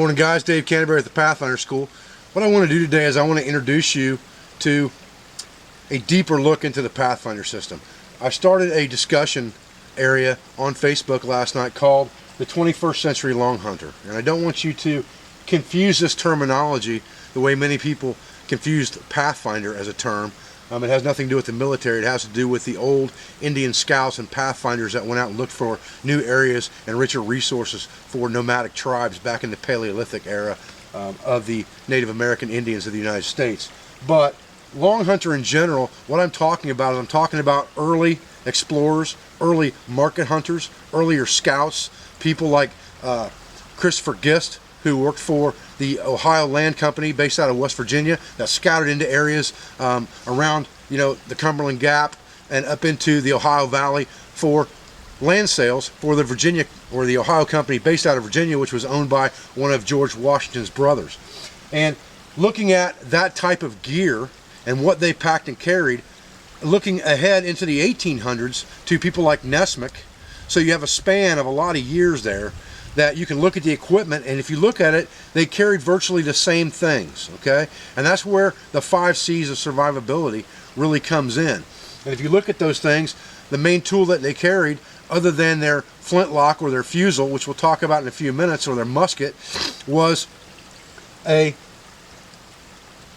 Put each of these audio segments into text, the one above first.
Morning guys, Dave Canterbury at the Pathfinder School. What I want to do today is I want to introduce you to a deeper look into the Pathfinder system. I started a discussion area on Facebook last night called the 21st Century Longhunter, and I don't want you to confuse this terminology the way many people confused Pathfinder as a term. It has nothing to do with the military. It has to do with the old Indian scouts and pathfinders that went out and looked for new areas and richer resources for nomadic tribes back in the Paleolithic era of the Native American Indians of the United States. But Longhunter in general, what I'm talking about is I'm talking about early explorers, early market hunters, earlier scouts, people like Christopher Gist, who worked for the Ohio Land Company based out of West Virginia, that scouted into areas around, the Cumberland Gap and up into the Ohio Valley for land sales for the Virginia or the Ohio Company based out of Virginia, which was owned by one of George Washington's brothers. And looking at that type of gear and what they packed and carried, looking ahead into the 1800s to people like Nesmith, so you have a span of a lot of years there that you can look at the equipment, and if you look at it, they carried virtually the same things, okay? And that's where the 5 C's of survivability really comes in. And if you look at those things, the main tool that they carried, other than their flintlock or their fusel, which we'll talk about in a few minutes, or their musket, was a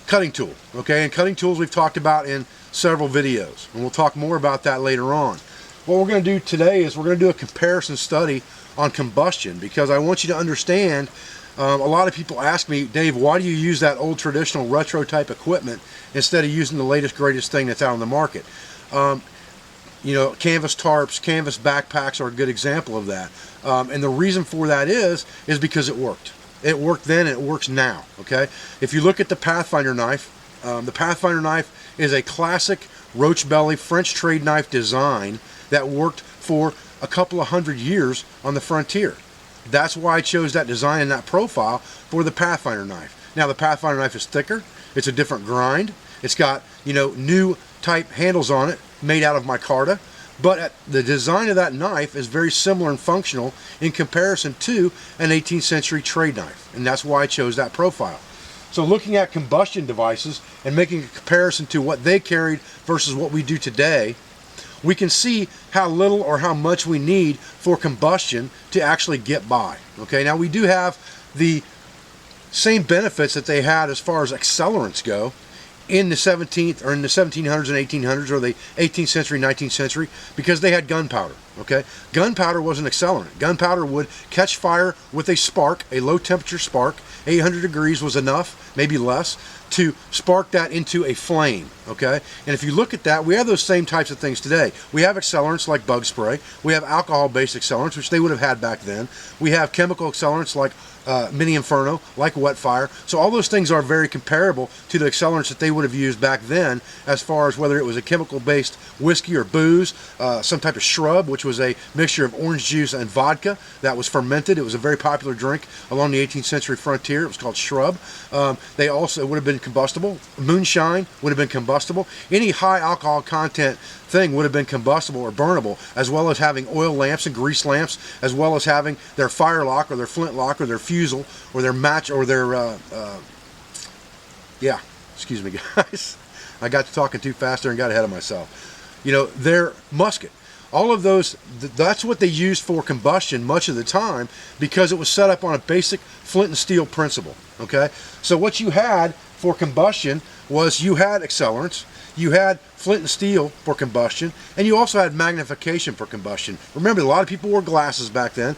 cutting tool, okay? And cutting tools we've talked about in several videos, and we'll talk more about that later on. What we're going to do today is we're going to do a comparison study on combustion, because I want you to understand, a lot of people ask me, Dave, why do you use that old traditional retro type equipment instead of using the latest greatest thing that's out on the market? Canvas tarps, canvas backpacks are a good example of that. And the reason for that is because it worked. It worked then and it works now, okay? If you look at the Pathfinder knife is a classic roach belly French trade knife design that worked for a couple of hundred years on the frontier. That's why I chose that design and that profile for the Pathfinder knife. Now the Pathfinder knife is thicker, it's a different grind, it's got new type handles on it made out of micarta, but the design of that knife is very similar and functional in comparison to an 18th century trade knife, and that's why I chose that profile. So looking at combustion devices and making a comparison to what they carried versus what we do today, we can see how little or how much we need for combustion to actually get by. Okay, now we do have the same benefits that they had as far as accelerants go in the 17th or in the 1700s and 1800s or the 18th century, 19th century, because they had gunpowder. Okay, gunpowder was an accelerant. Gunpowder would catch fire with a spark, a low temperature spark. 800 degrees was enough, maybe less, to spark that into a flame, okay? And if you look at that, we have those same types of things today. We have accelerants like bug spray. We have alcohol-based accelerants, which they would have had back then. We have chemical accelerants like mini inferno, like wet fire. So all those things are very comparable to the accelerants that they would have used back then, as far as whether it was a chemical-based whiskey or booze, some type of shrub, which was a mixture of orange juice and vodka that was fermented. It was a very popular drink along the 18th century frontier. It was called shrub. They also would have been combustible. Moonshine would have been combustible. Any high alcohol content thing would have been combustible or burnable, as well as having oil lamps and grease lamps, as well as having their firelock or their flintlock or their fusel or their match or their excuse me guys, I got to talking too fast there and got ahead of myself. Their musket. All of those, that's what they used for combustion much of the time, because it was set up on a basic flint and steel principle, okay? So what you had for combustion was you had accelerants, you had flint and steel for combustion, and you also had magnification for combustion. Remember, a lot of people wore glasses back then.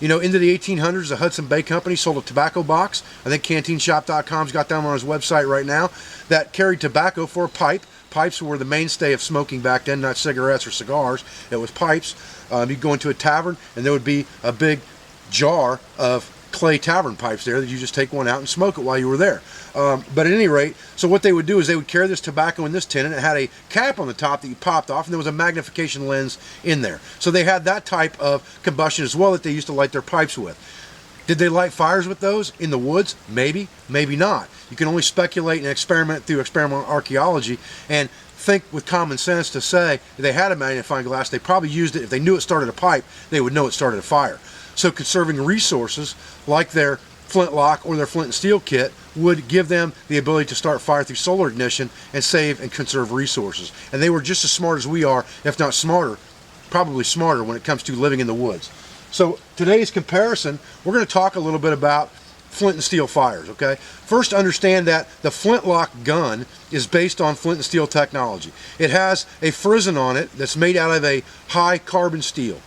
Into the 1800s, the Hudson Bay Company sold a tobacco box. I think CanteenShop.com's got them on his website right now, that carried tobacco for a pipe. Pipes were the mainstay of smoking back then, not cigarettes or cigars. It was pipes. You'd go into a tavern and there would be a big jar of clay tavern pipes there that you just take one out and smoke it while you were there. But at any rate, so what they would do is they would carry this tobacco in this tin, and it had a cap on the top that you popped off, and there was a magnification lens in there. So they had that type of combustion as well that they used to light their pipes with. Did they light fires with those in the woods? Maybe, maybe not. You can only speculate and experiment through experimental archaeology and think with common sense to say if they had a magnifying glass, they probably used it. If they knew it started a pipe, they would know it started a fire. So conserving resources like their flintlock or their flint and steel kit would give them the ability to start fire through solar ignition and save and conserve resources. And they were just as smart as we are, if not smarter, probably smarter when it comes to living in the woods. So today's comparison, we're going to talk a little bit about flint and steel fires, okay? First, understand that the flintlock gun is based on flint and steel technology. It has a frizzen on it that's made out of a high carbon steel.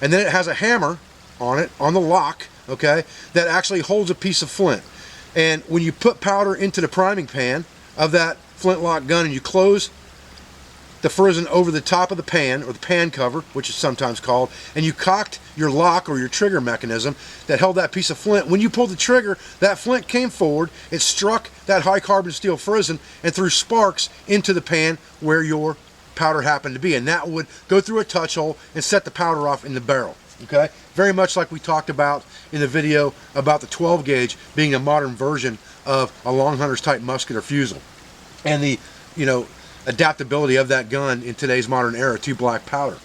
And then it has a hammer on it, on the lock, okay, that actually holds a piece of flint. And when you put powder into the priming pan of that flintlock gun and you close the frizzen over the top of the pan, or the pan cover, which is sometimes called, and you cocked your lock or your trigger mechanism that held that piece of flint, when you pulled the trigger, that flint came forward, it struck that high carbon steel frizzen and threw sparks into the pan where your powder happened to be, and that would go through a touch hole and set the powder off in the barrel. Okay, very much like we talked about in the video about the 12 gauge being a modern version of a Longhunter's type musket or fusil, and the adaptability of that gun in today's modern era to black powder.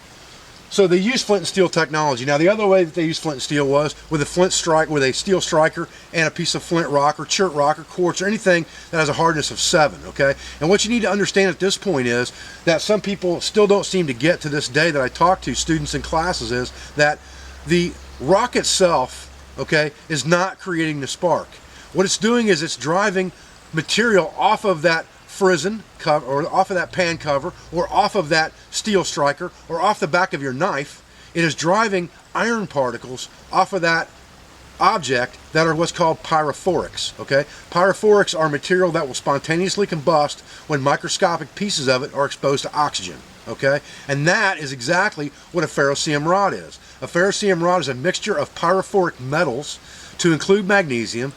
So they use flint and steel technology. Now the other way that they use flint and steel was with a steel striker and a piece of flint rock or chert rock or quartz or anything that has a hardness of 7, okay? And what you need to understand at this point is that some people still don't seem to get to this day that I talk to students in classes is that the rock itself, okay, is not creating the spark. What it's doing is it's driving material off of that frizzen cover, or off of that pan cover, or off of that steel striker, or off the back of your knife. It is driving iron particles off of that object that are what's called pyrophorics. Okay, pyrophorics are material that will spontaneously combust when microscopic pieces of it are exposed to oxygen. Okay, and that is exactly what a ferrocerium rod is. A ferrocerium rod is a mixture of pyrophoric metals, to include magnesium,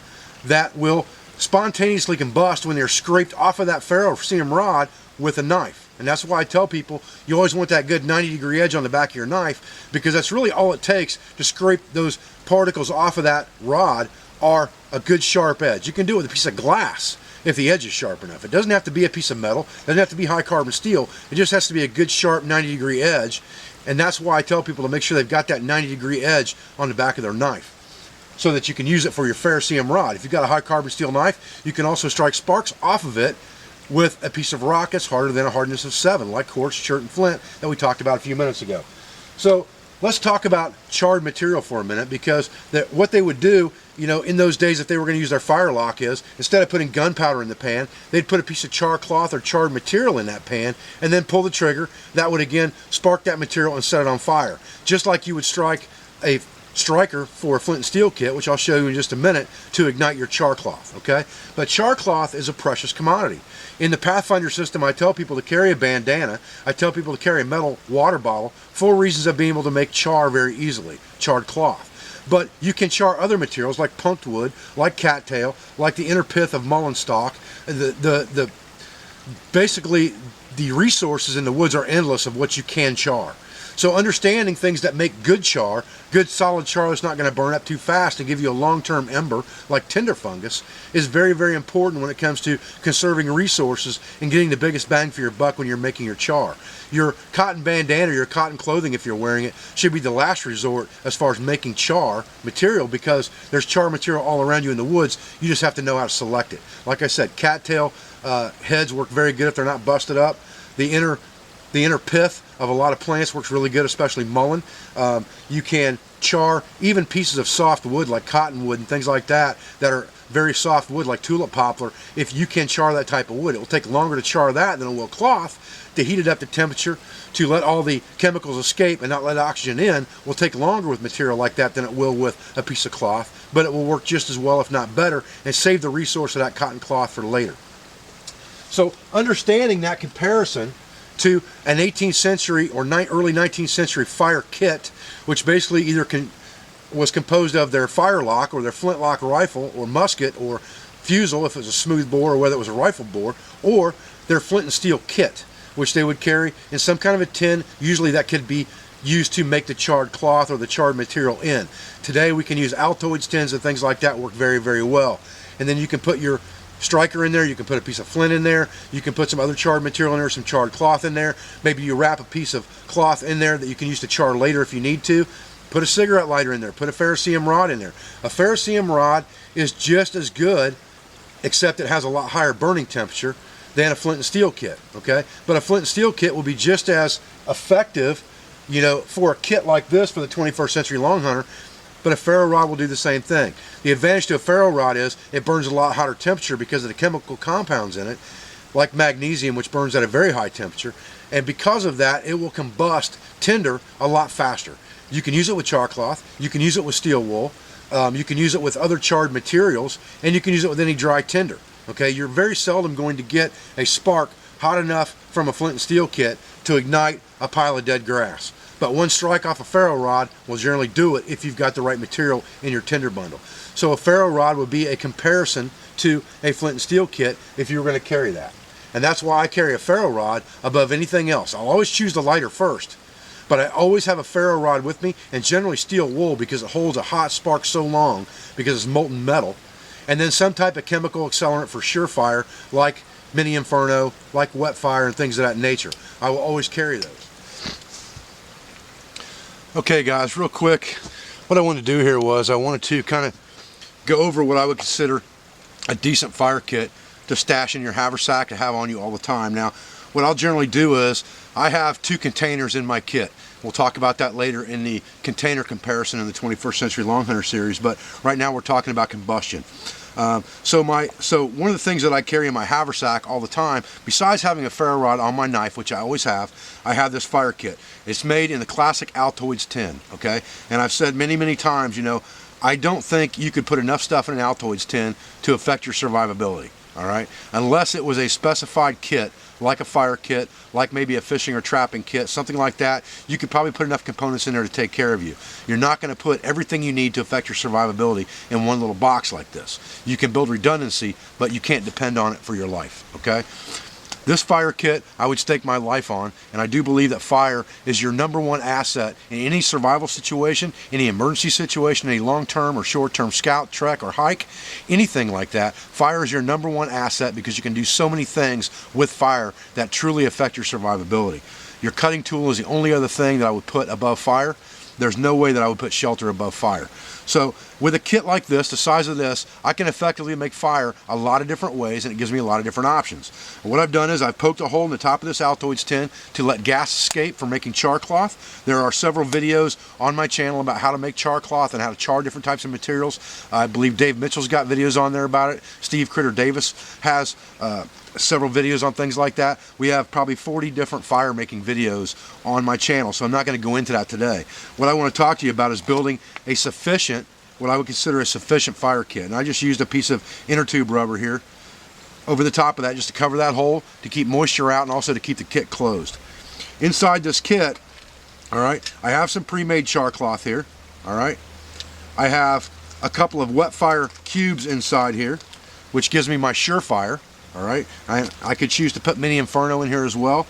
that will spontaneously combust when they're scraped off of that ferrocerium rod with a knife. And that's why I tell people you always want that good 90-degree edge on the back of your knife, because that's really all it takes to scrape those particles off of that rod are a good sharp edge. You can do it with a piece of glass if the edge is sharp enough. It doesn't have to be a piece of metal, it doesn't have to be high carbon steel, it just has to be a good sharp 90-degree edge. And that's why I tell people to make sure they've got that 90-degree edge on the back of their knife, so that you can use it for your ferrocerium rod. If you've got a high carbon steel knife, you can also strike sparks off of it with a piece of rock that's harder than a hardness of 7, like quartz, chert, and flint that we talked about a few minutes ago. So let's talk about charred material for a minute, because what they would do, in those days if they were going to use their fire lock is, instead of putting gunpowder in the pan, they'd put a piece of char cloth or charred material in that pan and then pull the trigger. That would again spark that material and set it on fire. Just like you would strike a striker for a flint and steel kit, which I'll show you in just a minute, to ignite your char cloth, okay? But char cloth is a precious commodity. In the Pathfinder system, I tell people to carry a bandana, I tell people to carry a metal water bottle for reasons of being able to make char very easily, charred cloth. But you can char other materials like punked wood, like cattail, like the inner pith of mullein stalk. Basically, the resources in the woods are endless of what you can char. So understanding things that make good char, good solid char that's not going to burn up too fast and give you a long-term ember like tinder fungus, is very, very important when it comes to conserving resources and getting the biggest bang for your buck when you're making your char. Your cotton bandana or your cotton clothing, if you're wearing it, should be the last resort as far as making char material, because there's char material all around you in the woods. You just have to know how to select it. Like I said, cattail heads work very good if they're not busted up. The inner pith of a lot of plants works really good, especially mullein. You can char even pieces of soft wood like cottonwood and things like that are very soft wood like tulip poplar. If you can char that type of wood, it will take longer to char that than it will cloth. To heat it up to temperature, to let all the chemicals escape and not let oxygen in, will take longer with material like that than it will with a piece of cloth, but it will work just as well, if not better, and save the resource of that cotton cloth for later. So understanding that comparison to an 18th century or early 19th century fire kit, which basically either was composed of their fire lock or their flintlock rifle or musket or fusil if it was a smooth bore or whether it was a rifle bore, or their flint and steel kit, which they would carry in some kind of a tin, usually that could be used to make the charred cloth or the charred material in. Today we can use Altoids tins and things like that, work very, very well. And then you can put your striker in there, you can put a piece of flint in there, you can put some other charred material in there, some charred cloth in there, maybe you wrap a piece of cloth in there that you can use to char later if you need to. Put a cigarette lighter in there. Put a ferrocerium rod in there. A ferrocerium rod is just as good, except it has a lot higher burning temperature than a flint and steel kit, okay? But a flint and steel kit will be just as effective, you know, for a kit like this for the 21st century Longhunter, but a ferro rod will do the same thing. The advantage to a ferro rod is it burns a lot hotter temperature because of the chemical compounds in it, like magnesium, which burns at a very high temperature, and because of that, it will combust tinder a lot faster. You can use it with char cloth, you can use it with steel wool, you can use it with other charred materials, and you can use it with any dry tinder. Okay, you're very seldom going to get a spark hot enough from a flint and steel kit to ignite a pile of dead grass. But one strike off a ferro rod will generally do it if you've got the right material in your tinder bundle. So a ferro rod would be a comparison to a flint and steel kit if you were going to carry that. And that's why I carry a ferro rod above anything else. I'll always choose the lighter first, but I always have a ferro rod with me, and generally steel wool because it holds a hot spark so long because it's molten metal. And then some type of chemical accelerant for surefire, like mini inferno, like wet fire, and things of that nature. I will always carry those. Okay guys, real quick, what I wanted to do here was I wanted to kind of go over what I would consider a decent fire kit to stash in your haversack to have on you all the time. Now, what I'll generally do is I have 2 containers in my kit. We'll talk about that later in the container comparison in the 21st Century Longhunter series, but right now we're talking about combustion. So one of the things that I carry in my haversack all the time, besides having a ferro rod on my knife, which I always have, I have this fire kit. It's made in the classic Altoids tin, okay? And I've said many, many times, you know, I don't think you could put enough stuff in an Altoids tin to affect your survivability, all right? Unless it was a specified kit, like a fire kit, like maybe a fishing or trapping kit, something like that, you could probably put enough components in there to take care of you. You're not going to put everything you need to affect your survivability in one little box like this. You can build redundancy, but you can't depend on it for your life, okay? This fire kit, I would stake my life on, and I do believe that fire is your #1 asset in any survival situation, any emergency situation, any long-term or short-term scout, trek, or hike, anything like that. Fire is your #1 asset because you can do so many things with fire that truly affect your survivability. Your cutting tool is the only other thing that I would put above fire. There's no way that I would put shelter above fire. So with a kit like this, the size of this, I can effectively make fire a lot of different ways, and it gives me a lot of different options. And what I've done is I've poked a hole in the top of this Altoids tin to let gas escape for making char cloth. There are several videos on my channel about how to make char cloth and how to char different types of materials. I believe Dave Mitchell's got videos on there about it. Steve Critter Davis has several videos on things like that. We have probably 40 different fire making videos on my channel, so I'm not going to go into that today. What I want to talk to you about is building a sufficient, what I would consider a sufficient fire kit. And I just used a piece of inner tube rubber here over the top of that just to cover that hole, to keep moisture out, and also to keep the kit closed. Inside this kit, all right, I have some pre-made char cloth here, all right. I have a couple of wet fire cubes inside here, which gives me my surefire. All right, I could choose to put mini inferno in here as well.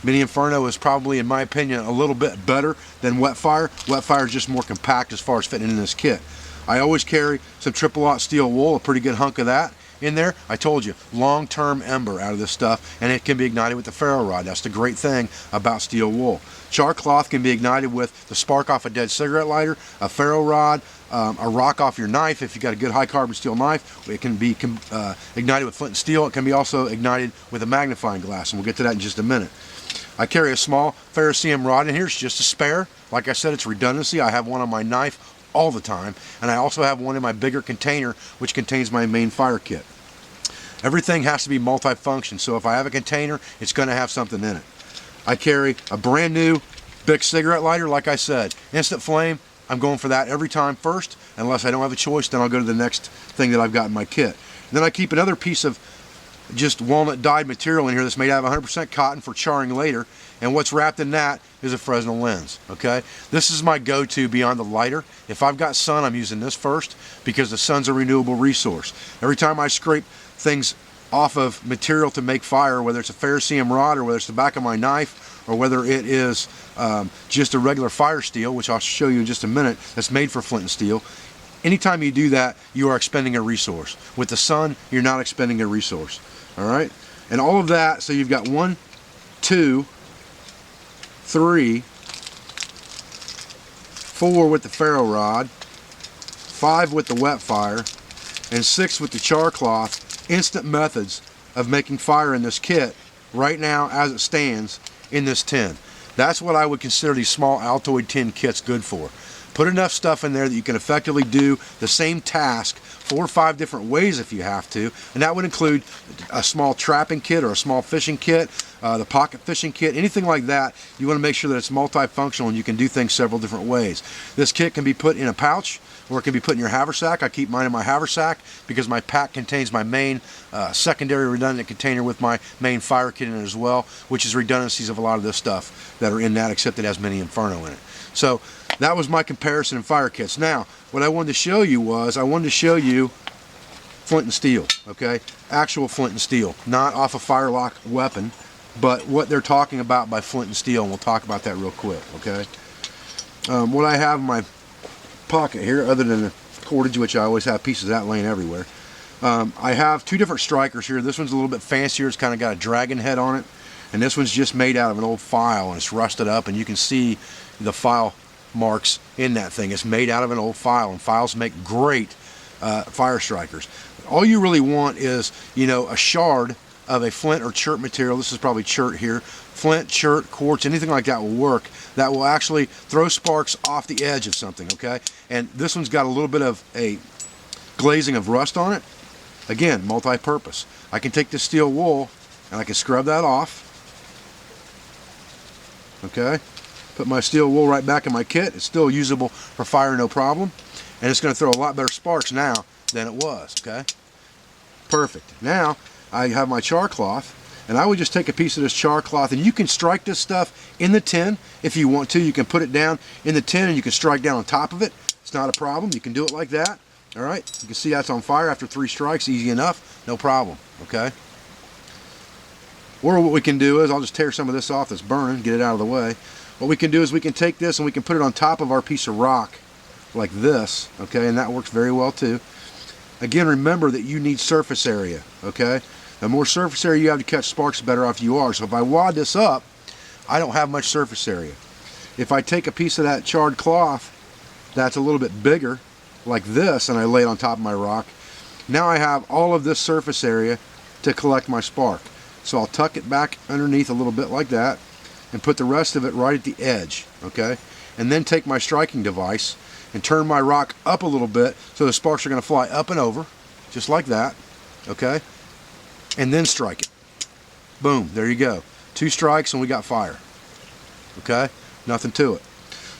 Mini inferno is probably, in my opinion, a little bit better than wet fire. Wet fire is just more compact as far as fitting in this kit. I always carry some 0.0 steel wool, a pretty good hunk of that in there. I told you, long-term ember out of this stuff, and it can be ignited with the ferro rod. That's the great thing about steel wool. Char cloth can be ignited with the spark off a dead cigarette lighter, a ferro rod, a rock off your knife. If you've got a good high carbon steel knife, it can be ignited with flint and steel. It can be also ignited with a magnifying glass, and we'll get to that in just a minute. I carry a small ferrocerium rod in here. It's just a spare. Like I said, it's redundancy. I have one on my knife all the time, and I also have one in my bigger container, which contains my main fire kit. Everything has to be multi-function, so if I have a container, it's going to have something in it. I carry a brand new Bic cigarette lighter. Like I said, instant flame. I'm going for that every time first. Unless I don't have a choice, then I'll go to the next thing that I've got in my kit. And then I keep another piece of just walnut dyed material in here that's made out of 100% cotton for charring later. And what's wrapped in that is a Fresnel Lens. Okay, this is my go-to beyond the lighter. If I've got sun, I'm using this first because the sun's a renewable resource. Every time I scrape things off of material to make fire, whether it's a ferrocerium rod or whether it's the back of my knife or whether it is just a regular fire steel, which I'll show you in just a minute, that's made for flint and steel. Anytime you do that, you are expending a resource. With the sun, you're not expending a resource. All right, and all of that, so you've got 1, 2, 3, 4 with the ferro rod, 5 with the wet fire, and 6 with the char cloth. Instant methods of making fire in this kit right now as it stands in this tin. That's what I would consider these small Altoid tin kits good for. Put enough stuff in there that you can effectively do the same task 4 or 5 different ways if you have to, and that would include a small trapping kit or a small fishing kit, the pocket fishing kit, anything like that. You want to make sure that it's multifunctional and you can do things several different ways. This kit can be put in a pouch, or it can be put in your haversack. I keep mine in my haversack because my pack contains my main secondary redundant container with my main fire kit in it as well, which is redundancies of a lot of this stuff that are in that, except it has Mini Inferno in it. So that was my comparison in fire kits. Now, what I wanted to show you was, I wanted to show you Flint and Steel, okay? Actual Flint and Steel, not off a Firelock weapon, but what they're talking about by Flint and Steel, and we'll talk about that real quick, okay? What I have in my pocket here, other than the cordage, which I always have pieces of that laying everywhere, I have 2 different strikers here. This one's a little bit fancier. It's kind of got a dragon head on it, and this one's just made out of an old file, and it's rusted up, and you can see the file marks in that thing. It's made out of an old file, and files make great fire strikers. All you really want is, you know, a shard of a flint or chert material. This is probably chert here. Flint, chert, quartz, anything like that will work. That will actually throw sparks off the edge of something, okay? And this one's got a little bit of a glazing of rust on it. Again, multi-purpose. I can take this steel wool and I can scrub that off. Okay? Put my steel wool right back in my kit. It's still usable for fire, no problem. And it's going to throw a lot better sparks now than it was, okay? Perfect. Now, I have my char cloth, and I would just take a piece of this char cloth, and you can strike this stuff in the tin if you want to. You can put it down in the tin, and you can strike down on top of it. It's not a problem. You can do it like that. All right? You can see that's on fire after 3 strikes. Easy enough. No problem, okay? Or what we can do is, I'll just tear some of this off that's burning, get it out of the way. What we can do is we can take this and we can put it on top of our piece of rock like this, okay, and that works very well too. Again, remember that you need surface area, okay? The more surface area you have to catch sparks, the better off you are. So if I wad this up, I don't have much surface area. If I take a piece of that charred cloth that's a little bit bigger, like this, and I lay it on top of my rock, now I have all of this surface area to collect my spark. So I'll tuck it back underneath a little bit like that, and put the rest of it right at the edge, okay? And then take my striking device and turn my rock up a little bit so the sparks are going to fly up and over, just like that, okay? And then strike it. Boom, there you go. 2 strikes and we got fire, okay? Nothing to it.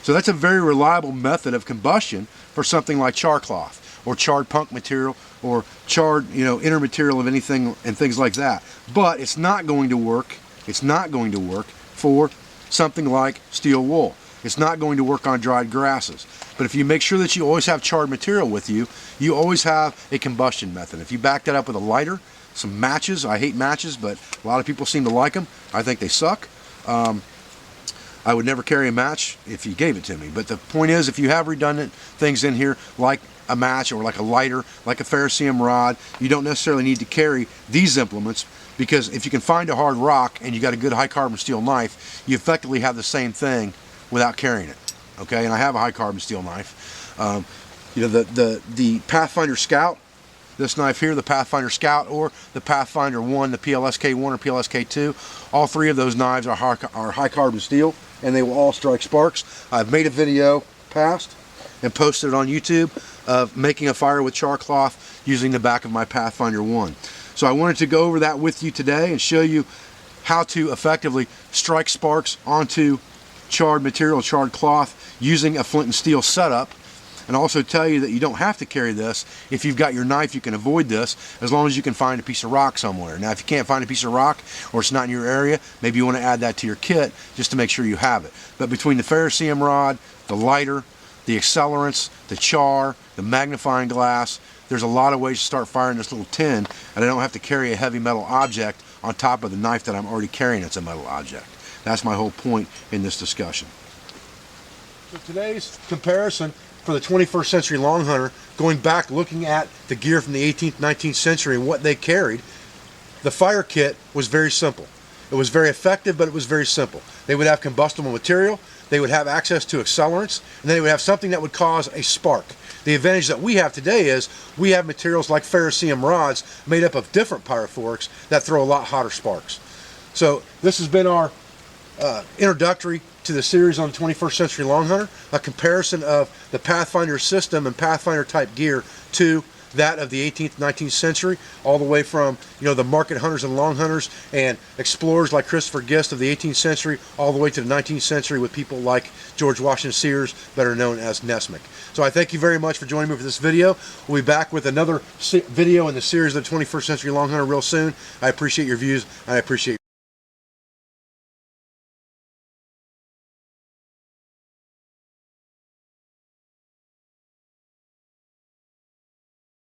So that's a very reliable method of combustion for something like char cloth or charred punk material or charred, you know, inner material of anything and things like that. But it's not going to work. It's not going to work for something like steel wool. It's not going to work on dried grasses. But if you make sure that you always have charred material with you, you always have a combustion method. If you back that up with a lighter, some matches, I hate matches, but a lot of people seem to like them. I think they suck. I would never carry a match if you gave it to me. But the point is, if you have redundant things in here, like a match or like a lighter, like a ferrocerium rod, you don't necessarily need to carry these implements, because if you can find a hard rock and you got a good high carbon steel knife, you effectively have the same thing without carrying it. Okay, and I have a high carbon steel knife. You know, the Pathfinder Scout, this knife here, the Pathfinder Scout, or the Pathfinder 1, the PLSK 1 or PLSK 2, all 3 of those knives are high carbon steel, and they will all strike sparks. I've made a video past and posted it on YouTube of making a fire with char cloth using the back of my Pathfinder 1. So I wanted to go over that with you today and show you how to effectively strike sparks onto charred material, charred cloth, using a Flint and Steel setup, and also tell you that you don't have to carry this. If you've got your knife, you can avoid this as long as you can find a piece of rock somewhere. Now, if you can't find a piece of rock or it's not in your area, maybe you want to add that to your kit just to make sure you have it. But between the ferrocerium rod, the lighter, the accelerants, the char, the magnifying glass, there's a lot of ways to start firing this little tin, and I don't have to carry a heavy metal object on top of the knife that I'm already carrying that's a metal object. That's my whole point in this discussion. So today's comparison for the 21st century Longhunter, going back looking at the gear from the 18th, 19th century and what they carried, the fire kit was very simple. It was very effective, but it was very simple. They would have combustible material. they would have access to accelerants, and they would have something that would cause a spark. The advantage that we have today is we have materials like ferrocerium rods made up of different pyrophorics that throw a lot hotter sparks. So this has been our introductory to the series on 21st century Longhunter, a comparison of the Pathfinder system and Pathfinder type gear to that of the 18th, 19th century, all the way from, you know, the market hunters and long hunters and explorers like Christopher Gist of the 18th century, all the way to the 19th century with people like George Washington Sears, better known as Nesmik. So I thank you very much for joining me for this video. We'll be back with another video in the series of the 21st century Longhunter real soon. I appreciate your views, and I appreciate